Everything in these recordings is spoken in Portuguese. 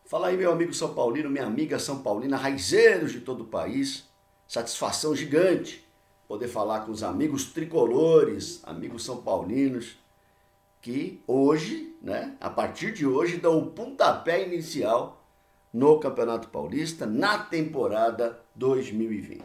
Fala aí, meu amigo São Paulino, minha amiga São Paulina, raizeiros de todo o país. Satisfação gigante poder falar com os amigos tricolores, amigos são paulinos, que hoje, né, a partir de hoje, dão o pontapé inicial no Campeonato Paulista, na temporada 2020.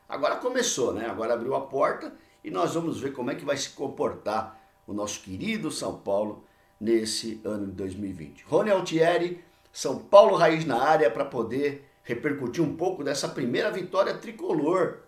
Agora começou, né? Agora abriu a porta e nós vamos ver como é que vai se comportar o nosso querido São Paulo nesse ano de 2020. Rony Altieri, São Paulo Raiz na área para poder repercutir um pouco dessa primeira vitória tricolor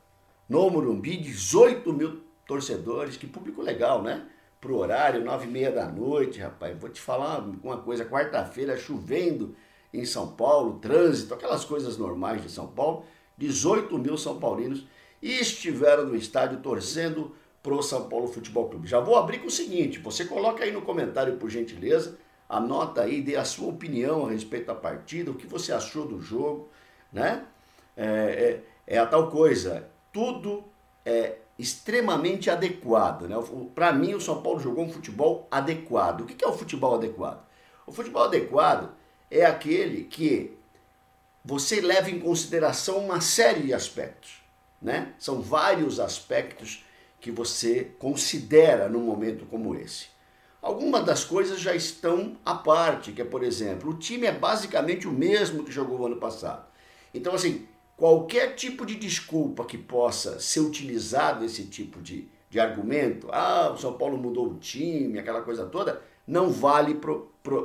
no Morumbi, 18 mil torcedores, que público legal, né? Pro horário, 9h30 da noite, rapaz. Vou te falar uma coisa, quarta-feira chovendo em São Paulo, trânsito, aquelas coisas normais de São Paulo. 18 mil São Paulinos estiveram no estádio torcendo pro São Paulo Futebol Clube. Já vou abrir com o seguinte, você coloca aí no comentário, por gentileza, anota aí, dê a sua opinião a respeito da partida, o que você achou do jogo, né? É a tal coisa, tudo é extremamente adequado, né? Para mim, o São Paulo jogou um futebol adequado. O que é o futebol adequado? O futebol adequado é aquele que você leva em consideração uma série de aspectos, né? São vários aspectos que você considera num momento como esse. Algumas das coisas já estão à parte, que é, por exemplo, o time é basicamente o mesmo que jogou o ano passado. Então, assim, qualquer tipo de desculpa que possa ser utilizado, esse tipo de argumento, o São Paulo mudou o time, aquela coisa toda, não vale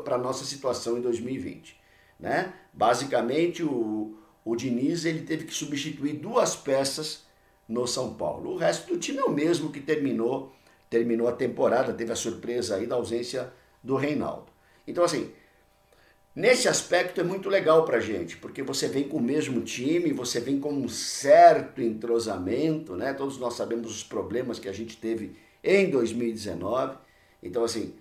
para a nossa situação em 2020. Né? Basicamente, o Diniz ele teve que substituir duas peças no São Paulo. O resto do time é o mesmo que terminou a temporada, teve a surpresa aí da ausência do Reinaldo. Então, assim, nesse aspecto é muito legal pra gente, porque você vem com o mesmo time, você vem com um certo entrosamento, né? Todos nós sabemos os problemas que a gente teve em 2019. Então, assim,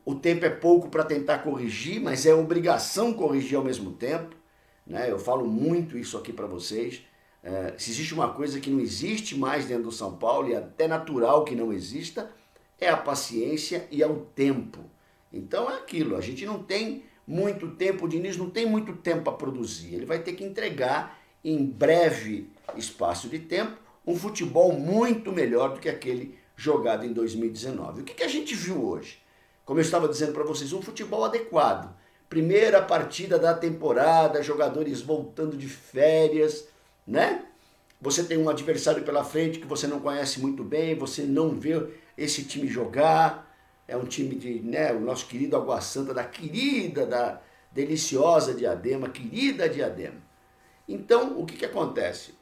o tempo é pouco para tentar corrigir, mas é obrigação corrigir ao mesmo tempo, né? Eu falo muito isso aqui para vocês. Se existe uma coisa que não existe mais dentro do São Paulo, e é até natural que não exista, é a paciência e é o tempo. Então é aquilo, a gente não tem muito tempo, o Diniz não tem muito tempo para produzir, ele vai ter que entregar em breve espaço de tempo um futebol muito melhor do que aquele jogado em 2019. O que a gente viu hoje? Como eu estava dizendo para vocês, um futebol adequado. Primeira partida da temporada, jogadores voltando de férias, né? Você tem um adversário pela frente que você não conhece muito bem, você não vê esse time jogar. É um time de, né, o nosso querido Água Santa, da deliciosa Diadema, querida Diadema. Então, o que acontece?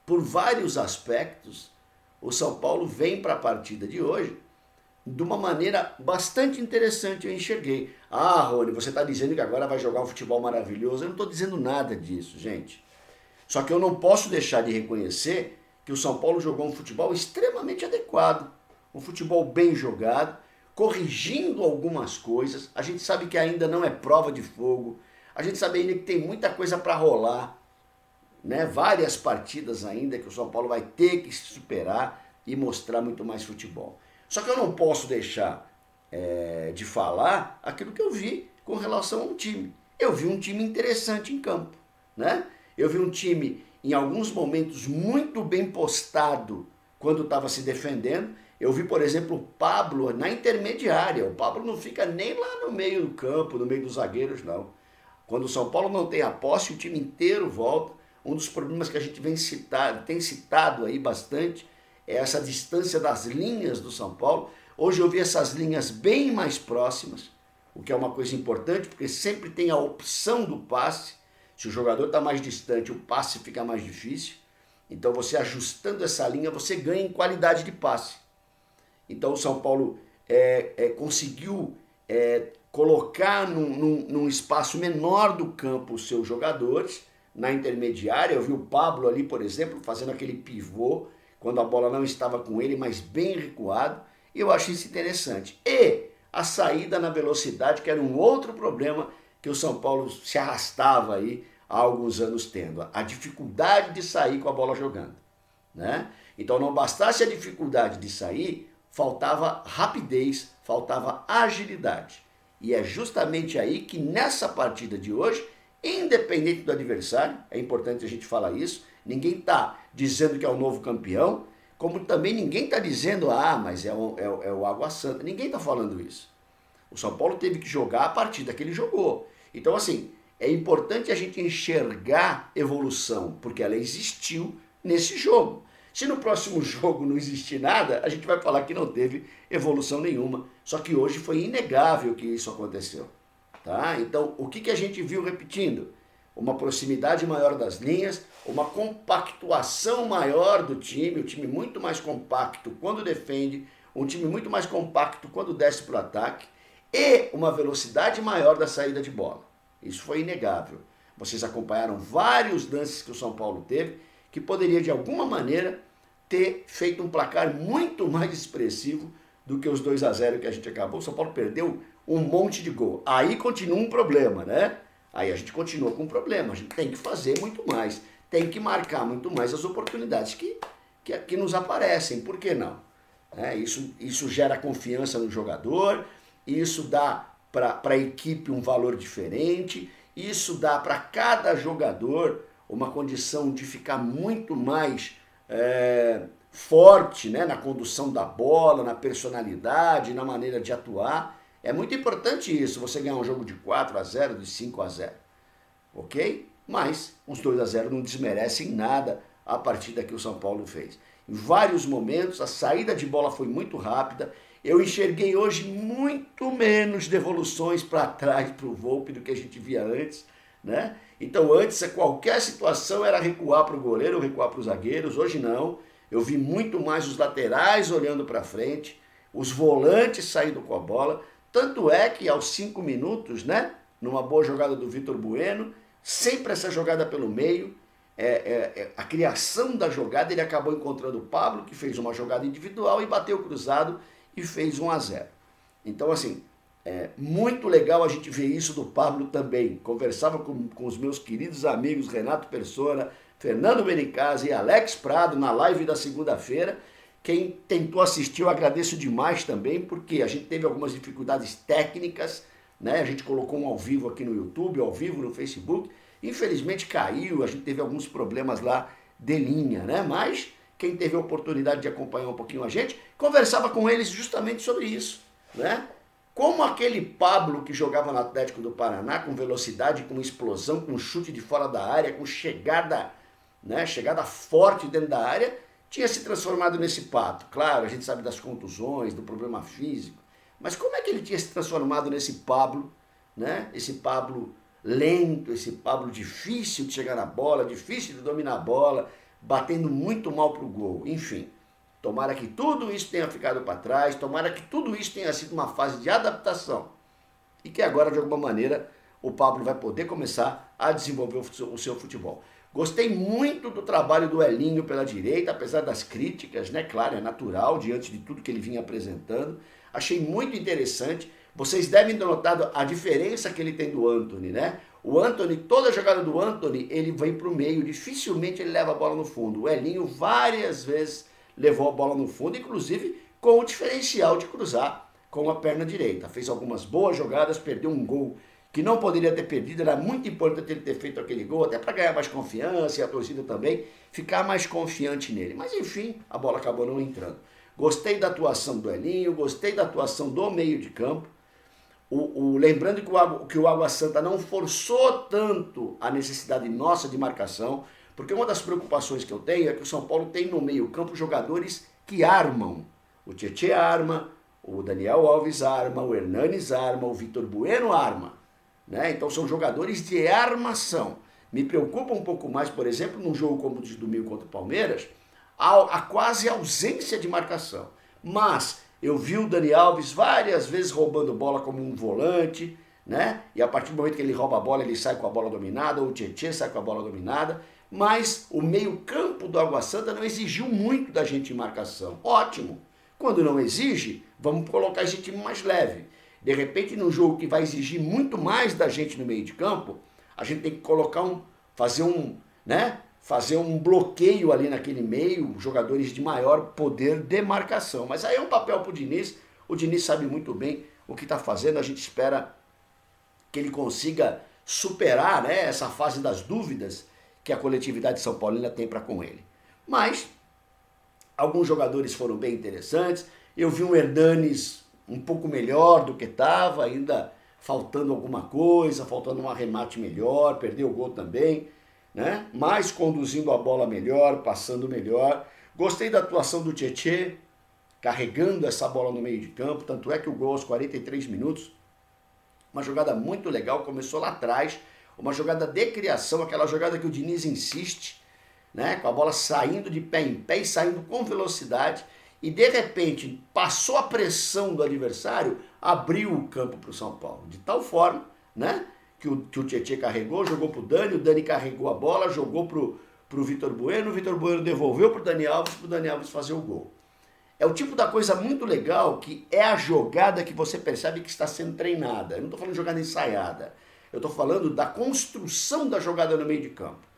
Por vários aspectos, o São Paulo vem para a partida de hoje de uma maneira bastante interessante, eu enxerguei. Rony, você está dizendo que agora vai jogar um futebol maravilhoso. Eu não estou dizendo nada disso, gente. Só que eu não posso deixar de reconhecer que o São Paulo jogou um futebol extremamente adequado. Um futebol bem jogado, corrigindo algumas coisas. A gente sabe que ainda não é prova de fogo. A gente sabe ainda que tem muita coisa para rolar. Né? Várias partidas ainda que o São Paulo vai ter que se superar e mostrar muito mais futebol. Só que eu não posso deixar de falar aquilo que eu vi com relação ao time. Eu vi um time interessante em campo, né? Eu vi um time, em alguns momentos, muito bem postado quando estava se defendendo. Eu vi, por exemplo, o Pablo na intermediária. O Pablo não fica nem lá no meio do campo, no meio dos zagueiros, não. Quando o São Paulo não tem a posse, o time inteiro volta. Um dos problemas que a gente tem citado aí bastante é essa distância das linhas do São Paulo. Hoje eu vi essas linhas bem mais próximas, o que é uma coisa importante, porque sempre tem a opção do passe. Se o jogador está mais distante, o passe fica mais difícil. Então você ajustando essa linha, você ganha em qualidade de passe. Então o São Paulo conseguiu colocar num espaço menor do campo os seus jogadores. Na intermediária, eu vi o Pablo ali, por exemplo, fazendo aquele pivô, quando a bola não estava com ele, mas bem recuado. E eu acho isso interessante. E a saída na velocidade, que era um outro problema que o São Paulo se arrastava aí há alguns anos tendo. A dificuldade de sair com a bola jogando, né? Então não bastasse a dificuldade de sair, faltava rapidez, faltava agilidade. E é justamente aí que nessa partida de hoje, independente do adversário, é importante a gente falar isso, ninguém está dizendo que é o novo campeão, como também ninguém está dizendo, mas é o Água Santa. Ninguém está falando isso. O São Paulo teve que jogar a partida que ele jogou. Então, assim, é importante a gente enxergar evolução, porque ela existiu nesse jogo. Se no próximo jogo não existir nada, a gente vai falar que não teve evolução nenhuma. Só que hoje foi inegável que isso aconteceu. Tá? Então, o que a gente viu repetindo? Uma proximidade maior das linhas, uma compactuação maior do time, o time muito mais compacto quando defende, um time muito mais compacto quando desce para o ataque e uma velocidade maior da saída de bola. Isso foi inegável. Vocês acompanharam vários lances que o São Paulo teve, que poderia de alguma maneira ter feito um placar muito mais expressivo do que os 2-0 que a gente acabou. O São Paulo perdeu um monte de gol. Aí continua um problema, né? Aí a gente continua com um problema. A gente tem que fazer muito mais. Tem que marcar muito mais as oportunidades que nos aparecem. Por que não? Isso gera confiança no jogador, isso dá para a equipe um valor diferente, isso dá para cada jogador uma condição de ficar muito mais forte, né, na condução da bola, na personalidade, na maneira de atuar. É muito importante isso, você ganhar um jogo de 4-0, de 5-0, ok? Mas os 2-0 não desmerecem nada a partida que o São Paulo fez. Em vários momentos, a saída de bola foi muito rápida. Eu enxerguei hoje muito menos devoluções para trás para o Volpi do que a gente via antes, né? Então antes qualquer situação era recuar para o goleiro ou recuar para os zagueiros, hoje não. Eu vi muito mais os laterais olhando para frente, os volantes saindo com a bola. Tanto é que aos 5 minutos, né, numa boa jogada do Vitor Bueno, sempre essa jogada pelo meio, a criação da jogada, ele acabou encontrando o Pablo, que fez uma jogada individual e bateu cruzado e fez 1-0. Então, assim, é muito legal a gente ver isso do Pablo também. Conversava com os meus queridos amigos Renato Persona, Fernando Benincasa e Alex Prado na live da segunda-feira. Quem tentou assistir, eu agradeço demais também, porque a gente teve algumas dificuldades técnicas, né? A gente colocou um ao vivo aqui no YouTube, ao vivo no Facebook. Infelizmente caiu, a gente teve alguns problemas lá de linha, né? Mas quem teve a oportunidade de acompanhar um pouquinho a gente, conversava com eles justamente sobre isso, né? Como aquele Pablo que jogava no Atlético do Paraná, com velocidade, com explosão, com chute de fora da área, com chegada, né? Chegada forte dentro da área, tinha se transformado nesse Pato. Claro, a gente sabe das contusões, do problema físico, mas como é que ele tinha se transformado nesse Pablo, né? Esse Pablo lento, esse Pablo difícil de chegar na bola, difícil de dominar a bola, batendo muito mal pro gol. Enfim, tomara que tudo isso tenha ficado para trás, tomara que tudo isso tenha sido uma fase de adaptação e que agora, de alguma maneira, o Pablo vai poder começar a desenvolver o seu futebol. Gostei muito do trabalho do Elinho pela direita, apesar das críticas, né? Claro, é natural, diante de tudo que ele vinha apresentando. Achei muito interessante. Vocês devem ter notado a diferença que ele tem do Antony, né? O Antony, toda jogada do Antony, ele vem para o meio, dificilmente ele leva a bola no fundo. O Elinho várias vezes levou a bola no fundo, inclusive com o diferencial de cruzar com a perna direita. Fez algumas boas jogadas, perdeu um gol que não poderia ter perdido, era muito importante ele ter feito aquele gol, até para ganhar mais confiança e a torcida também ficar mais confiante nele. Mas enfim, a bola acabou não entrando. Gostei da atuação do Elinho, gostei da atuação do meio de campo. Lembrando que o Água Santa não forçou tanto a necessidade nossa de marcação, porque uma das preocupações que eu tenho é que o São Paulo tem no meio campo jogadores que armam. O Tietê arma, o Daniel Alves arma, o Hernanes arma, o Vitor Bueno arma. Né? Então são jogadores de armação. Me preocupa um pouco mais, por exemplo, num jogo como o de domingo contra o Palmeiras, a quase ausência de marcação. Mas eu vi o Dani Alves várias vezes roubando bola como um volante, né? E a partir do momento que ele rouba a bola, ele sai com a bola dominada, ou o Tietê sai com a bola dominada. Mas o meio-campo do Água Santa não exigiu muito da gente em marcação. Ótimo. Quando não exige, vamos colocar esse time mais leve. De repente, num jogo que vai exigir muito mais da gente no meio de campo, a gente tem que colocar fazer um bloqueio ali naquele meio, jogadores de maior poder de marcação. Mas aí é um papel para o Diniz sabe muito bem o que está fazendo, a gente espera que ele consiga superar, né, essa fase das dúvidas que a coletividade São Paulina tem para com ele. Mas alguns jogadores foram bem interessantes. Eu vi um Hernanes um pouco melhor do que estava, ainda faltando alguma coisa, faltando um arremate melhor, perdeu o gol também, né? Mas conduzindo a bola melhor, passando melhor. Gostei da atuação do Tietê, carregando essa bola no meio de campo, tanto é que o gol aos 43 minutos, uma jogada muito legal, começou lá atrás, uma jogada de criação, aquela jogada que o Diniz insiste, né? Com a bola saindo de pé em pé e saindo com velocidade, e de repente passou a pressão do adversário, abriu o campo para o São Paulo, de tal forma, né, que o Tietê carregou, jogou para o Dani carregou a bola, jogou para o Vitor Bueno, o Vitor Bueno devolveu para o Dani Alves fazer o gol. É o tipo da coisa muito legal que é a jogada que você percebe que está sendo treinada. Eu não estou falando de jogada ensaiada, eu estou falando da construção da jogada no meio de campo.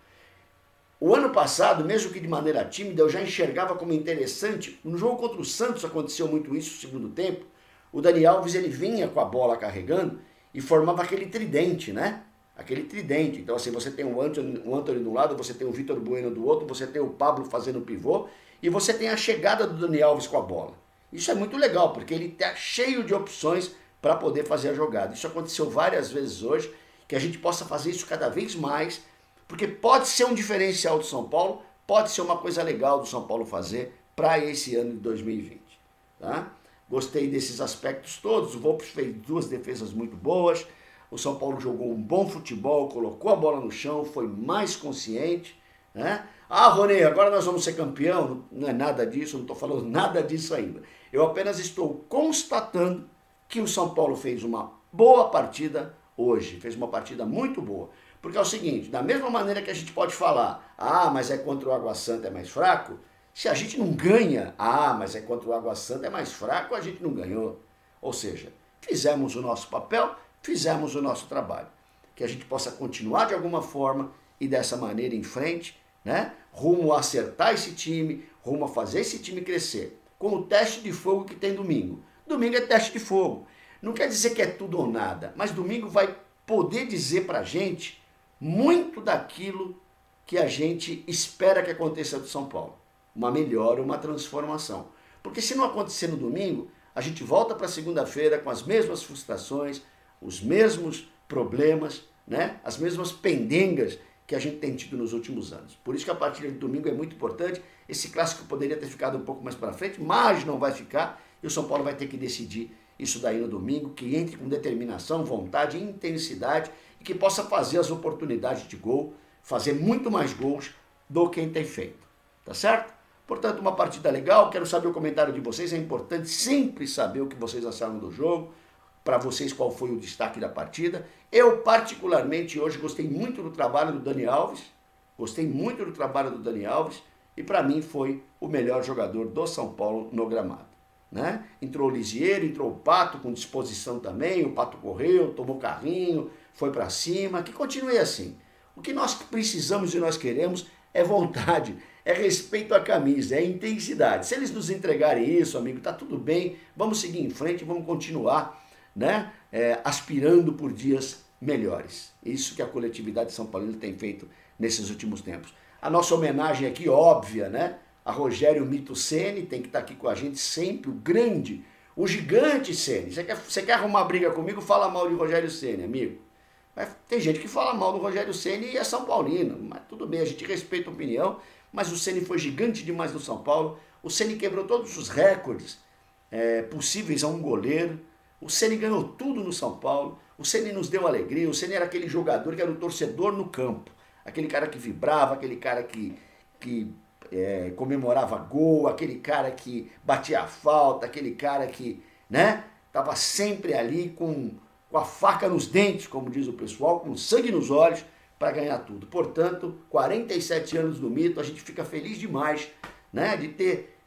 O ano passado, mesmo que de maneira tímida, eu já enxergava como interessante. No jogo contra o Santos aconteceu muito isso no segundo tempo. O Dani Alves, ele vinha com a bola carregando e formava aquele tridente, né? Aquele tridente. Então, assim, você tem o Antony de um lado, você tem o Vitor Bueno do outro, você tem o Pablo fazendo o pivô e você tem a chegada do Dani Alves com a bola. Isso é muito legal, porque ele está cheio de opções para poder fazer a jogada. Isso aconteceu várias vezes hoje, que a gente possa fazer isso cada vez mais, porque pode ser um diferencial do São Paulo, pode ser uma coisa legal do São Paulo fazer para esse ano de 2020. Tá? Gostei desses aspectos todos. O Volpi fez 2 defesas muito boas. O São Paulo jogou um bom futebol, colocou a bola no chão, foi mais consciente. Né? Ah, Rony, agora nós vamos ser campeão. Não é nada disso, não estou falando nada disso ainda. Eu apenas estou constatando que o São Paulo fez uma boa partida hoje. Fez uma partida muito boa. Porque é o seguinte, da mesma maneira que a gente pode falar, ah, mas é contra o Água Santa é mais fraco, se a gente não ganha, ah, mas é contra o Água Santa é mais fraco, a gente não ganhou. Ou seja, fizemos o nosso papel, fizemos o nosso trabalho. Que a gente possa continuar de alguma forma e dessa maneira em frente, né? Rumo a acertar esse time, rumo a fazer esse time crescer. Com o teste de fogo que tem domingo. Domingo é teste de fogo. Não quer dizer que é tudo ou nada, mas domingo vai poder dizer pra gente muito daquilo que a gente espera que aconteça do São Paulo. Uma melhora, uma transformação. Porque se não acontecer no domingo, a gente volta para segunda-feira com as mesmas frustrações, os mesmos problemas, né? As mesmas pendengas que a gente tem tido nos últimos anos. Por isso que a partida de domingo é muito importante. Esse clássico poderia ter ficado um pouco mais para frente, mas não vai ficar. E o São Paulo vai ter que decidir isso daí no domingo, que entre com determinação, vontade e intensidade e que possa fazer as oportunidades de gol, fazer muito mais gols do que tem feito. Tá certo? Portanto, uma partida legal. Quero saber o comentário de vocês. É importante sempre saber o que vocês acharam do jogo. Para vocês, qual foi o destaque da partida. Eu, particularmente, hoje gostei muito do trabalho do Dani Alves. Gostei muito do trabalho do Dani Alves. E para mim foi o melhor jogador do São Paulo no gramado. Né? Entrou o Lisieiro, entrou o Pato com disposição também. O Pato correu, tomou carrinho, foi para cima. Que continue assim. O que nós precisamos e nós queremos é vontade, é respeito à camisa, é intensidade. Se eles nos entregarem isso, amigo, tá tudo bem. Vamos seguir em frente, vamos continuar, né? Aspirando por dias melhores. Isso que a coletividade São Paulina tem feito nesses últimos tempos. A nossa homenagem aqui, óbvia, né? A Rogério Mito Ceni, tem que estar aqui com a gente sempre, o grande, o gigante Ceni. Você quer arrumar briga comigo? Fala mal de Rogério Ceni, amigo. Mas tem gente que fala mal do Rogério Ceni e é São Paulino. Mas tudo bem, a gente respeita a opinião, mas o Ceni foi gigante demais no São Paulo. O Ceni quebrou todos os recordes possíveis a um goleiro. O Ceni ganhou tudo no São Paulo. O Ceni nos deu alegria. O Ceni era aquele jogador que era o torcedor no campo. Aquele cara que vibrava, aquele cara que comemorava gol, aquele cara que batia a falta, aquele cara que, né, estava sempre ali com a faca nos dentes, como diz o pessoal, com sangue nos olhos para ganhar tudo. Portanto, 47 anos do Mito, a gente fica feliz demais, né, de ter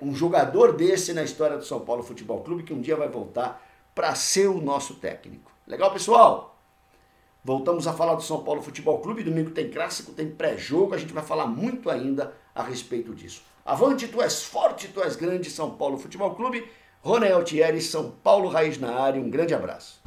um jogador desse na história do São Paulo Futebol Clube, que um dia vai voltar para ser o nosso técnico. Legal, pessoal? Voltamos a falar do São Paulo Futebol Clube. Domingo tem clássico, tem pré-jogo. A gente vai falar muito ainda a respeito disso. Avante, tu és forte, tu és grande, São Paulo Futebol Clube. Rony Altieri, São Paulo Raiz na área. Um grande abraço.